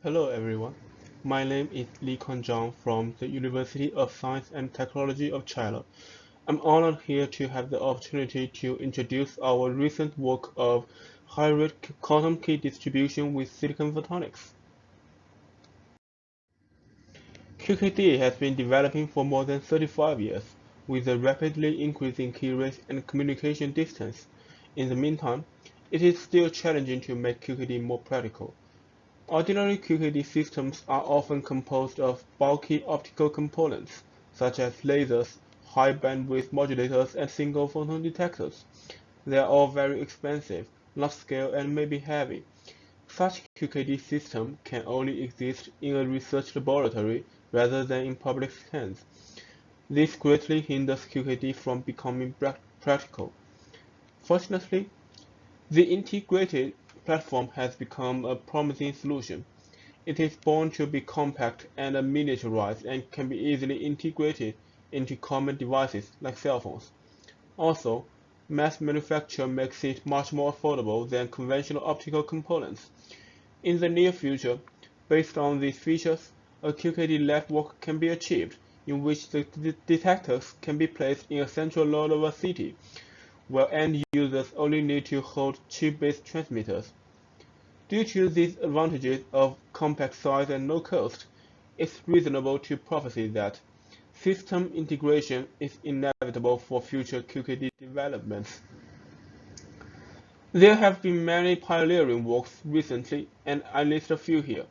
Hello everyone, my name is Likang from the University of Science and Technology of China. I'm honored here to have the opportunity to introduce our recent work of high-rate quantum key distribution with silicon photonics. QKD has been developing for more than 35 years, with a rapidly increasing key rate and communication distance. In the meantime, it is still challenging to make QKD more practical. Ordinary QKD systems are often composed of bulky optical components, such as lasers, high-bandwidth modulators, and single-photon detectors. They are all very expensive, large-scale, and may be heavy. Such QKD systems can only exist in a research laboratory rather than in public hands. This greatly hinders QKD from becoming practical. Fortunately, the integrated platform has become a promising solution. It is born to be compact and miniaturized and can be easily integrated into common devices like cell phones. Also, mass manufacture makes it much more affordable than conventional optical components. In the near future, based on these features, a QKD network can be achieved in which the detectors can be placed in a central node of a city, where end users only need to hold chip-based transmitters. Due to these advantages of compact size and low cost, it's reasonable to prophesy that system integration is inevitable for future QKD developments. There have been many pioneering works recently, and I list a few here.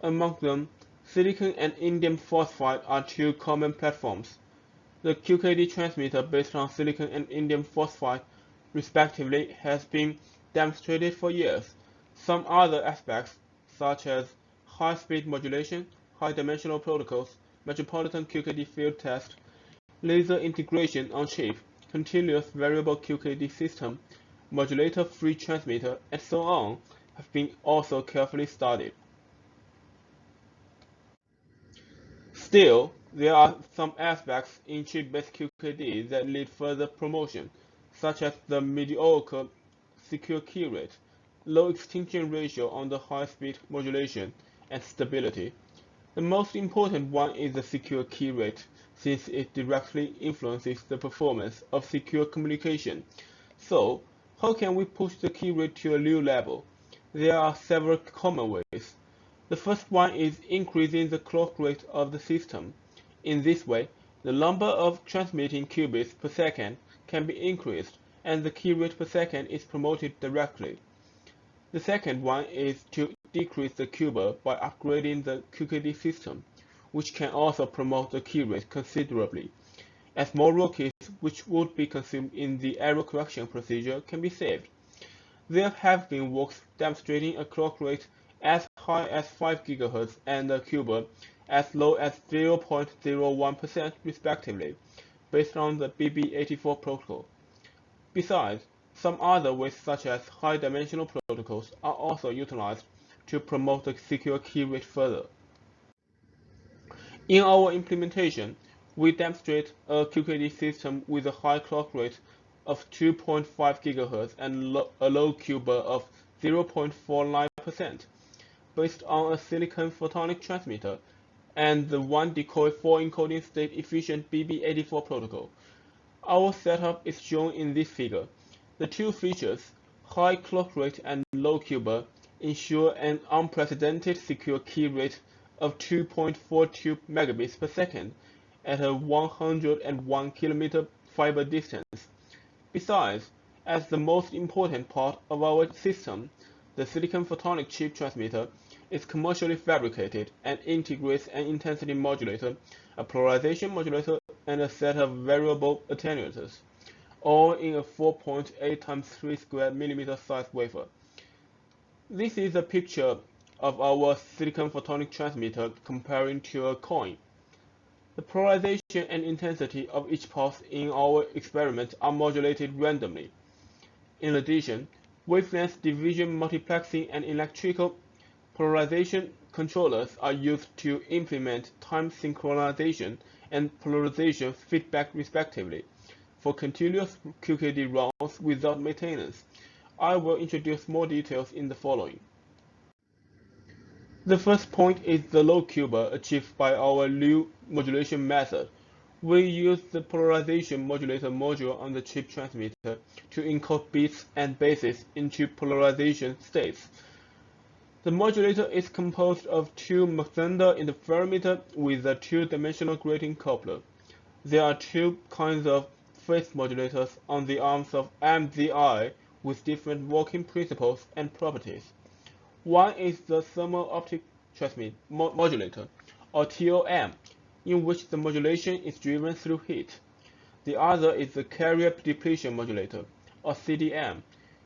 Among them, silicon and indium phosphide are two common platforms. The QKD transmitter based on silicon and indium phosphide, respectively, has been demonstrated for years. Some other aspects, such as high-speed modulation, high-dimensional protocols, metropolitan QKD field test, laser integration on chip, continuous variable QKD system, modulator-free transmitter, and so on, have been also carefully studied. Still, there are some aspects in chip-based QKD that need further promotion, such as the mediocre secure key rate, low extinction ratio on the high-speed modulation, and stability. The most important one is the secure key rate, since it directly influences the performance of secure communication. So, how can we push the key rate to a new level? There are several common ways. The first one is increasing the clock rate of the system. In this way, the number of transmitting qubits per second can be increased, and the key rate per second is promoted directly. The second one is to decrease the qubit by upgrading the QKD system, which can also promote the key rate considerably, as more rookies which would be consumed in the error correction procedure can be saved. There have been works demonstrating a clock rate as high as 5 GHz and a qubit as low as 0.01% respectively, based on the BB84 protocol. Besides, some other ways such as high-dimensional protocols are also utilized to promote the secure key rate further. In our implementation, we demonstrate a QKD system with a high clock rate of 2.5 GHz and a low qubit of 0.49%, based on a silicon photonic transmitter and the 1 decoy 4 encoding state efficient BB84 protocol. Our setup is shown in this figure. The two features, high clock rate and low qubit, ensure an unprecedented secure key rate of 2.42 megabits per second at a 101 km fiber distance. Besides, as the most important part of our system, the silicon photonic chip transmitter is commercially fabricated and integrates an intensity modulator, a polarization modulator, and a set of variable attenuators, all in a 4.8 times 3 square millimeter size wafer. This is a picture of our silicon photonic transmitter comparing to a coin. The polarization and intensity of each pulse in our experiment are modulated randomly. In addition, wavelength division multiplexing and electrical polarization controllers are used to implement time synchronization and polarization feedback respectively for continuous QKD runs without maintenance. I will introduce more details in the following. The first point is the low Q-bar achieved by our Liao modulation method. We use the polarization modulator module on the chip transmitter to encode bits and bases into polarization states. The modulator is composed of two Mach-Zehnder interferometer with a two-dimensional grating coupler. There are two kinds of phase modulators on the arms of MZI with different working principles and properties. One is the thermal optic transmit modulator, or TOM, in which the modulation is driven through heat. The other is the carrier depletion modulator, or CDM,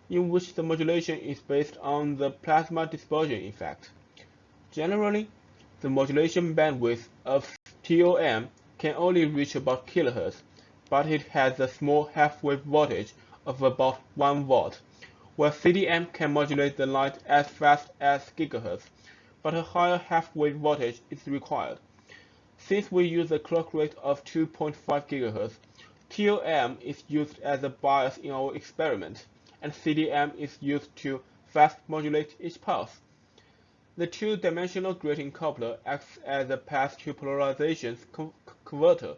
in which the modulation is based on the plasma dispersion effect. Generally, the modulation bandwidth of TOM can only reach about kHz, but it has a small half-wave voltage of about 1 watt, while CDM can modulate the light as fast as GHz, but a higher half-wave voltage is required. Since we use a clock rate of 2.5 GHz, TOM is used as a bias in our experiment, and CDM is used to fast modulate each pulse. The two-dimensional grating coupler acts as a path-to-polarization converter.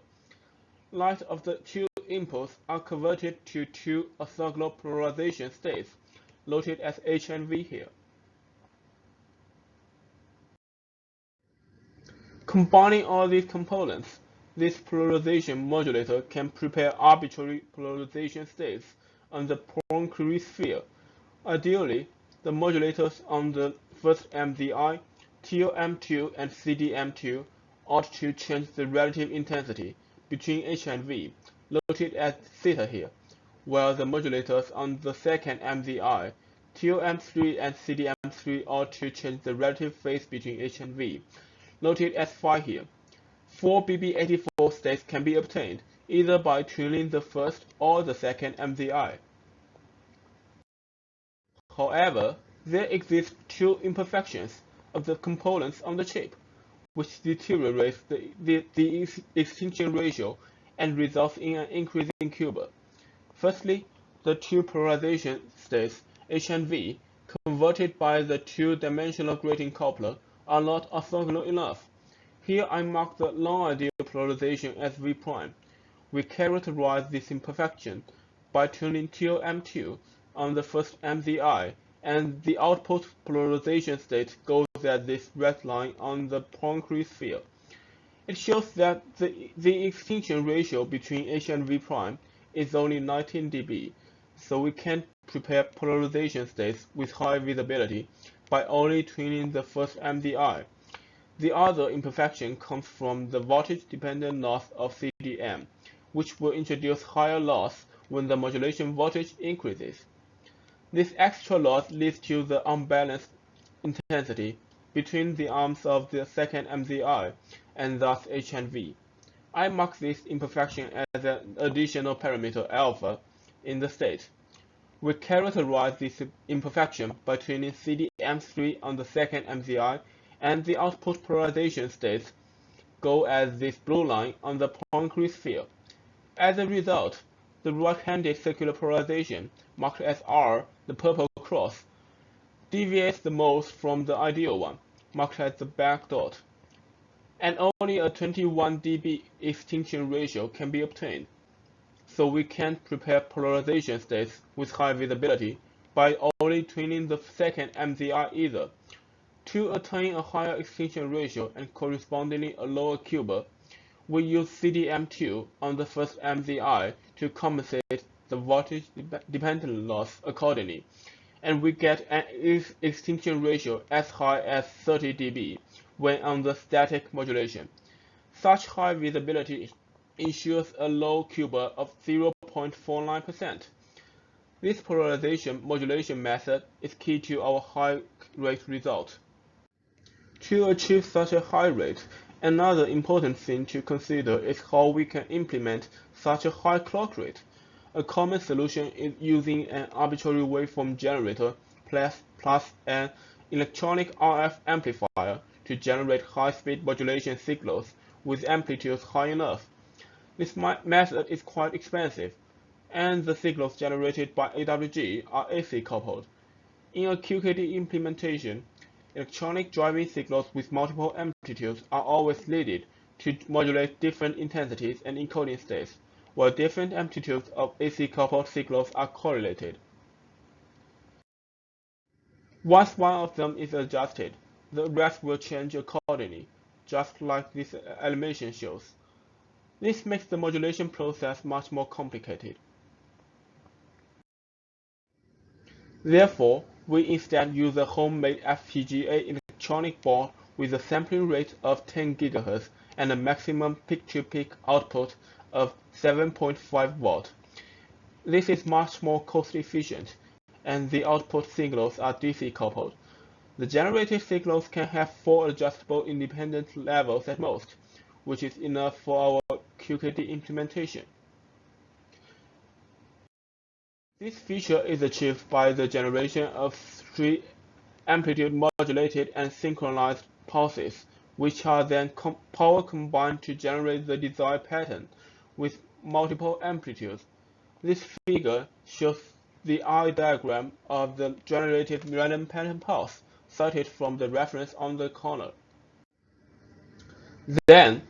Light of the two inputs are converted to two orthogonal polarization states, noted as H and V here. Combining all these components, this polarization modulator can prepare arbitrary polarization states on the Poincare sphere. Ideally, the modulators on the first MZI, TOM2 and CDM2 ought to change the relative intensity between H and V, noted as theta here, while the modulators on the second MZI, TOM3 and CDM3 ought to change the relative phase between H and V, noted as phi here. 4 BB84 states can be obtained either by tuning the first or the second MZI. However, there exist two imperfections of the components on the chip, which deteriorates the extinction ratio and results in an increasing Q-bar. Firstly, the two polarization states, H and V, converted by the two-dimensional grating coupler, are not orthogonal enough. Here I mark the non-ideal polarization as V'. We characterize this imperfection by tuning TOM2 on the first MZI, and the output polarization state goes at this red line on the Poincare sphere. It shows that the extinction ratio between H and V' is only 19 dB, so we can prepare polarization states with high visibility by only tuning the first MZI. The other imperfection comes from the voltage-dependent loss of CDM, which will introduce higher loss when the modulation voltage increases. This extra loss leads to the unbalanced intensity between the arms of the second MZI, and thus H and V. I mark this imperfection as an additional parameter alpha in the state. We characterize this imperfection by tuning CDM3 on the second MZI, and the output polarization states go as this blue line on the Poincare sphere. As a result, the right-handed circular polarization, marked as R, the purple cross, deviates the most from the ideal one, marked as the black dot, and only a 21 dB extinction ratio can be obtained. So we can prepare polarization states with high visibility by only tuning the second MZI either. To attain a higher extinction ratio and correspondingly a lower Q-bar, we use CDM2 on the first MZI to compensate the voltage-dependent loss accordingly, and we get an extinction ratio as high as 30 dB when on the static modulation. Such high visibility ensures a low Q-bar of 0.49%. This polarization modulation method is key to our high rate result. To achieve such a high rate, another important thing to consider is how we can implement such a high clock rate. A common solution is using an arbitrary waveform generator plus an electronic RF amplifier to generate high-speed modulation signals with amplitudes high enough. This method is quite expensive, and the signals generated by AWG are AC coupled. In a QKD implementation, electronic driving signals with multiple amplitudes are always needed to modulate different intensities and encoding states, while different amplitudes of AC-coupled signals are correlated. Once one of them is adjusted, the rest will change accordingly, just like this animation shows. This makes the modulation process much more complicated. Therefore, we instead use a homemade FPGA electronic board with a sampling rate of 10 GHz and a maximum peak-to-peak output of 7.5 volt. This is much more cost-efficient, and the output signals are DC-coupled. The generated signals can have 4 adjustable independent levels at most, which is enough for our QKD implementation. This feature is achieved by the generation of 3 amplitude-modulated and synchronized pulses, which are then power combined to generate the desired pattern with multiple amplitudes. This figure shows the eye diagram of the generated random pattern pulse, cited from the reference on the corner. Then,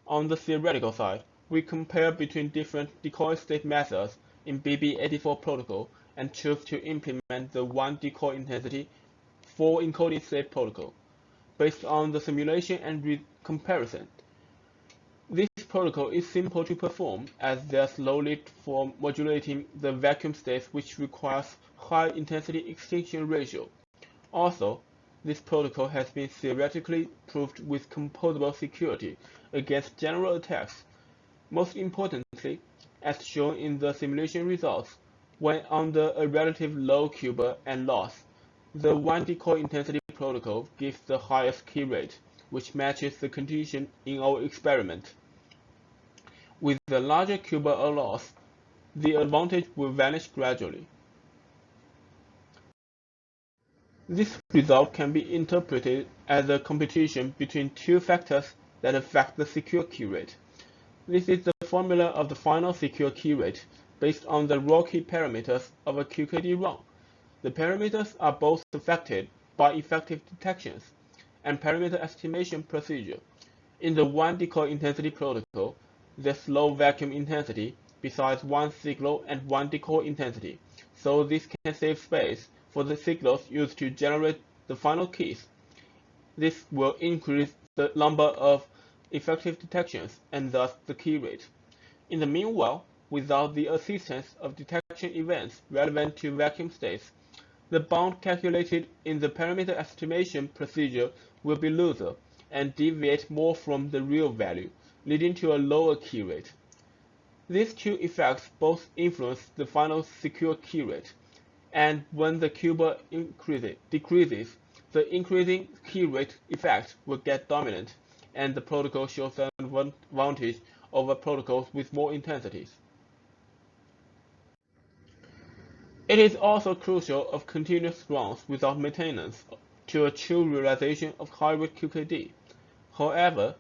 on the theoretical side, we compare between different decoy state methods in BB84 protocol and choose to implement the 1 decoy intensity 4 encoding state protocol, based on the simulation and comparison. This protocol is simple to perform, as there's low need for modulating the vacuum states, which requires high intensity extinction ratio. Also, this protocol has been theoretically proved with composable security against general attacks. Most importantly, as shown in the simulation results, when under a relative low QBA and loss, the 1 decoy intensity protocol gives the highest key rate, which matches the condition in our experiment. With the larger QBA or loss, the advantage will vanish gradually. This result can be interpreted as a competition between 2 factors that affect the secure key rate. This is the formula of the final secure key rate based on the raw key parameters of a QKD run. The parameters are both affected by effective detections and parameter estimation procedure. In the 1 decoy intensity protocol, there's low vacuum intensity besides 1 signal and 1 decoy intensity, so this can save space for the signals used to generate the final keys. This will increase the number of effective detections and thus the key rate. In the meanwhile, without the assistance of detection events relevant to vacuum states, the bound calculated in the parameter estimation procedure will be looser and deviate more from the real value, leading to a lower key rate. These 2 effects both influence the final secure key rate, and when the QBA decreases, the increasing key rate effect will get dominant, and the protocol shows an advantage over protocols with more intensities. It is also crucial of continuous runs without maintenance to a true realization of hybrid QKD. However,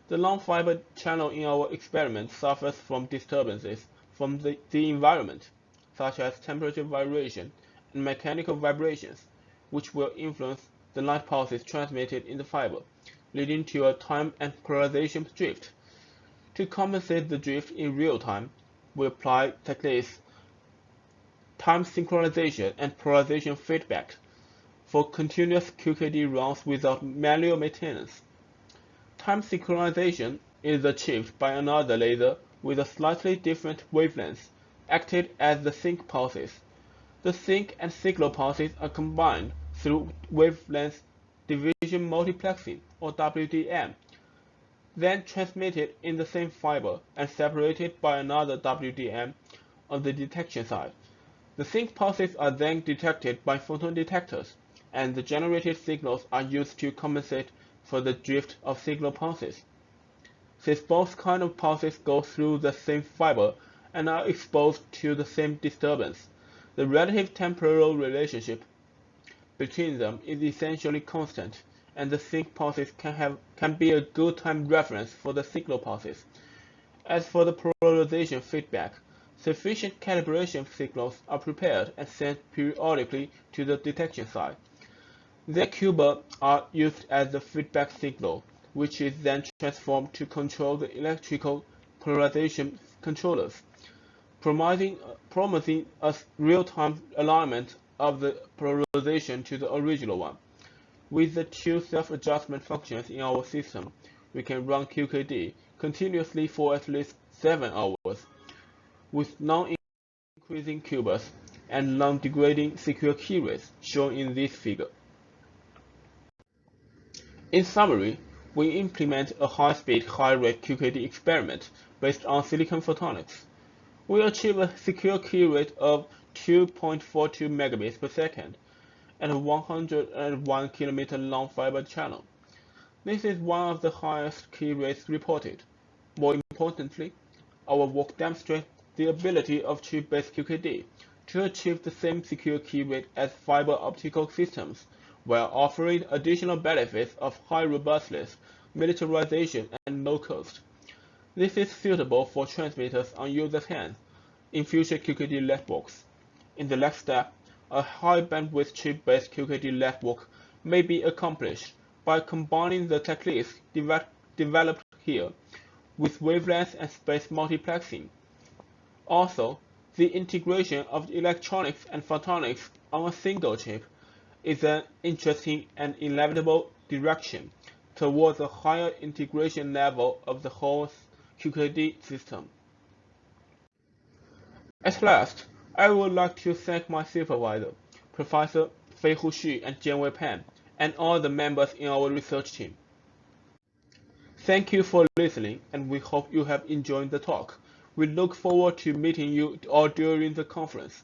the long fiber channel in our experiment suffers from disturbances from the environment, such as temperature variation and mechanical vibrations, which will influence the light pulses transmitted in the fiber, leading to a time and polarization drift. To compensate the drift in real time, we apply techniques time synchronization and polarization feedback for continuous QKD runs without manual maintenance. Time synchronization is achieved by another laser with a slightly different wavelength, acted as the sync pulses. The sync and signal pulses are combined through wavelength division multiplexing, or WDM, then transmitted in the same fiber and separated by another WDM on the detection side. The sync pulses are then detected by photon detectors, and the generated signals are used to compensate for the drift of signal pulses. Since both kinds of pulses go through the same fiber and are exposed to the same disturbance, the relative temporal relationship between them is essentially constant, and the sync pulses can be a good time reference for the signal pulses. As for the polarization feedback, sufficient calibration signals are prepared and sent periodically to the detection side. Their qubits are used as the feedback signal, which is then transformed to control the electrical polarization controllers, promising us real-time alignment of the polarization to the original one. With the two self-adjustment functions in our system, we can run QKD continuously for at least 7 hours, with non-increasing qubits and non-degrading secure key rates shown in this figure. In summary, we implement a high-speed, high-rate QKD experiment based on silicon photonics. We achieve a secure key rate of 2.42 megabits per second and a 101 km long fiber channel. This is one of the highest key rates reported. More importantly, our work demonstrates the ability of chip-based QKD to achieve the same secure key rate as fiber optical systems, while offering additional benefits of high robustness, miniaturization, and low cost. This is suitable for transmitters on users' hands in future QKD networks. In the next step, a high-bandwidth chip-based QKD network may be accomplished by combining the techniques developed here with wavelength and space multiplexing. Also, the integration of electronics and photonics on a single chip is an interesting and inevitable direction towards a higher integration level of the whole QKD system. At last, I would like to thank my supervisor, Professor Feihu and Jian-Wei Peng, and all the members in our research team. Thank you for listening, and we hope you have enjoyed the talk. We look forward to meeting you all during the conference.